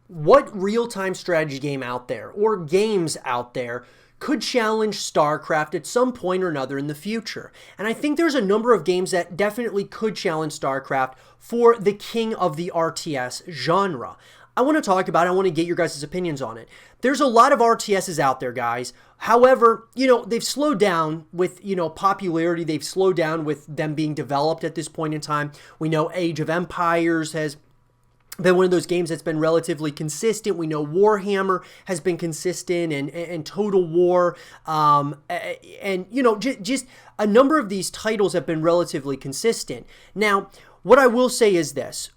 what real-time strategy game out there or games out there could challenge StarCraft at some point or another in the future? And I think there's a number of games that definitely could challenge StarCraft for the king of the RTS genre. I want to talk about it. I want to get your guys' opinions on it. There's a lot of RTSs out there, guys. However, they've slowed down with, popularity. They've slowed down with them being developed at this point in time. We know Age of Empires has been one of those games that's been relatively consistent. We know Warhammer has been consistent and Total War. Just a number of these titles have been relatively consistent. Now, what I will say is this.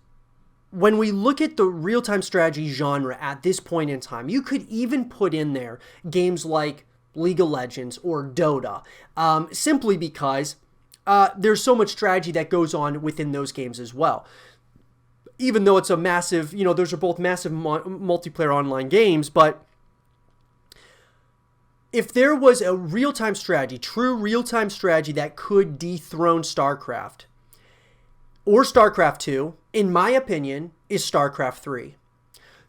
When we look at the real-time strategy genre at this point in time, you could even put in there games like League of Legends or Dota, simply because there's so much strategy that goes on within those games as well. Even though it's a massive, those are both massive multiplayer online games, but if there was a real-time strategy, true real-time strategy that could dethrone StarCraft or StarCraft 2, in my opinion, is StarCraft 3.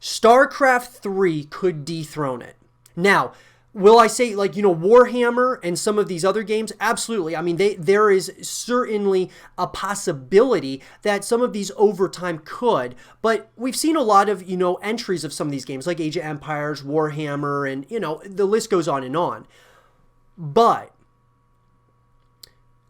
StarCraft 3 could dethrone it. Now, will I say, Warhammer and some of these other games? Absolutely. I mean, there is certainly a possibility that some of these over time could, but we've seen a lot of, entries of some of these games, like Age of Empires, Warhammer, and, the list goes on and on. But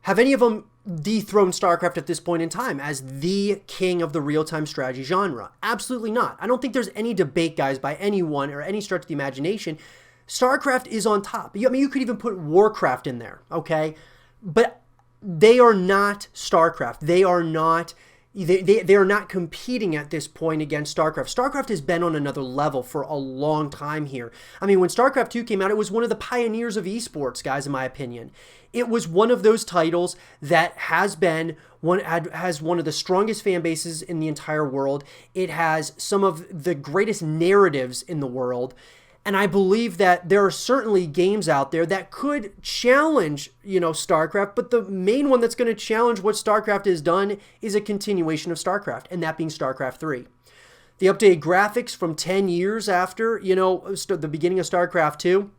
have any of them dethroned StarCraft at this point in time as the king of the real-time strategy genre? Absolutely not. I don't think there's any debate, guys, by anyone or any stretch of the imagination. StarCraft is on top. I mean, you could even put Warcraft in there, okay? But they are not StarCraft. They are not competing at this point against StarCraft. StarCraft has been on another level for a long time here. I mean, when StarCraft 2 came out, it was one of the pioneers of esports, guys, in my opinion. It was one of those titles that has one of the strongest fan bases in the entire world. It has some of the greatest narratives in the world. And I believe that there are certainly games out there that could challenge, StarCraft, but the main one that's going to challenge what StarCraft has done is a continuation of StarCraft, and that being StarCraft 3. The updated graphics from 10 years after, the beginning of StarCraft 2,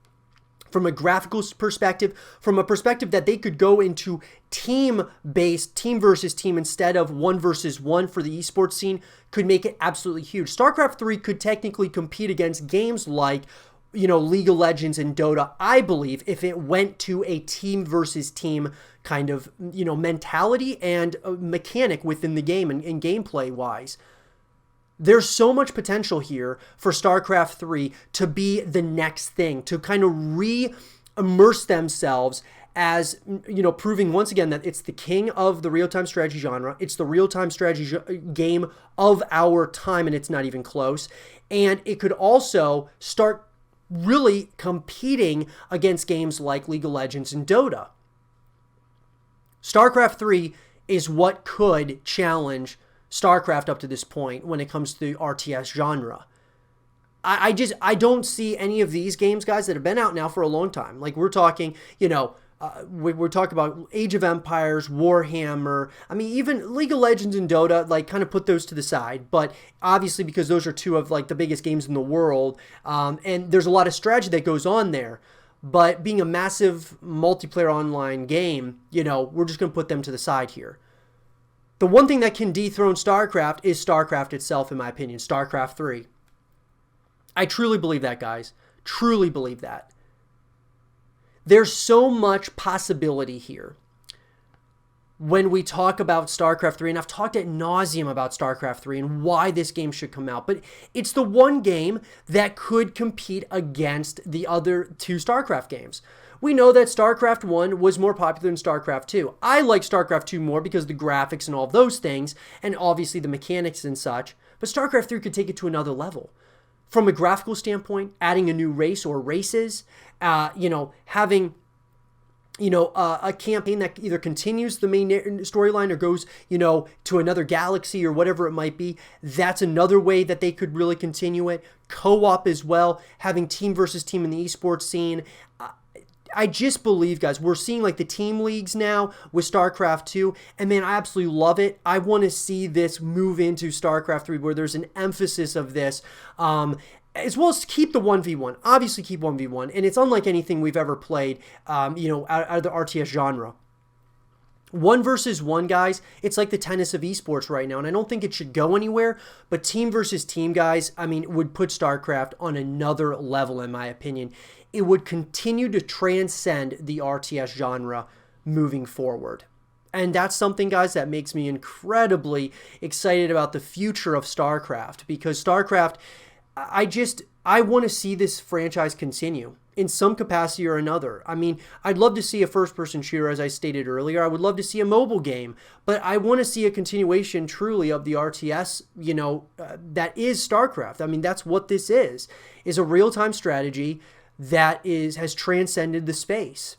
from a graphical perspective, from a perspective that they could go into team-based, team versus team instead of 1 versus 1 for the esports scene, could make it absolutely huge. StarCraft 3 could technically compete against games like, League of Legends and Dota, I believe, if it went to a team versus team kind of, mentality and mechanic within the game and gameplay-wise. There's so much potential here for StarCraft 3 to be the next thing, to kind of re-immerse themselves as, proving once again that it's the king of the real-time strategy genre. It's the real-time strategy game of our time, and it's not even close. And it could also start really competing against games like League of Legends and Dota. StarCraft 3 is what could challenge StarCraft up to this point when it comes to the RTS genre. I don't see any of these games, guys, that have been out now for a long time. Like we're talking, we're talking about Age of Empires, Warhammer. I mean, even League of Legends and Dota, kind of put those to the side. But obviously, because those are two of the biggest games in the world, and there's a lot of strategy that goes on there. But being a massive multiplayer online game, we're just going to put them to the side here. The one thing that can dethrone StarCraft is StarCraft itself, in my opinion, StarCraft 3. I truly believe that, guys. Truly believe that. There's so much possibility here when we talk about StarCraft 3, and I've talked ad nauseum about StarCraft 3 and why this game should come out, but it's the one game that could compete against the other two StarCraft games. We know that StarCraft 1 was more popular than StarCraft 2. I like StarCraft 2 more because of the graphics and all of those things, and obviously the mechanics and such, but StarCraft 3 could take it to another level. From a graphical standpoint, adding a new race or races, having a campaign that either continues the main storyline or goes, to another galaxy or whatever it might be. That's another way that they could really continue it. Co-op as well, having team versus team in the esports scene. I just believe, guys, we're seeing like the team leagues now with StarCraft 2, and man, I absolutely love it. I want to see this move into StarCraft 3 where there's an emphasis of this, as well as keep the 1v1. Obviously keep 1v1, and it's unlike anything we've ever played, out of the RTS genre. 1 versus 1, guys, it's like the tennis of esports right now, and I don't think it should go anywhere, but team versus team, guys, I mean, would put StarCraft on another level, in my opinion. It would continue to transcend the RTS genre moving forward. And that's something, guys, that makes me incredibly excited about the future of StarCraft, because StarCraft, I want to see this franchise continue in some capacity or another. I mean, I'd love to see a first-person shooter, as I stated earlier. I would love to see a mobile game, but I want to see a continuation truly of the RTS, that is StarCraft. I mean, that's what this is a real-time strategy that has transcended the space.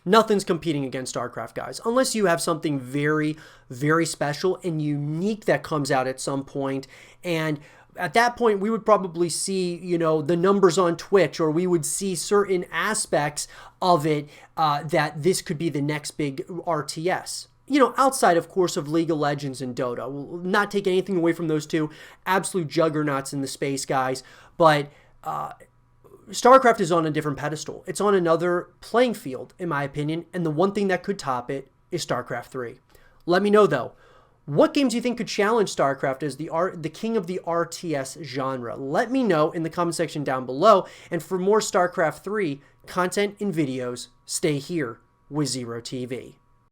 Nothing's competing against StarCraft, guys, unless you have something very, very special and unique that comes out at some point. And at that point, we would probably see, the numbers on Twitch, or we would see certain aspects of it that this could be the next big RTS. Outside, of course, of League of Legends and Dota. We'll not take anything away from those two. Absolute juggernauts in the space, guys. But StarCraft is on a different pedestal. It's on another playing field, in my opinion. And the one thing that could top it is StarCraft 3. Let me know, though. What games do you think could challenge StarCraft as the king of the RTS genre? Let me know in the comment section down below. And for more StarCraft 3 content and videos, stay here with Zero TV.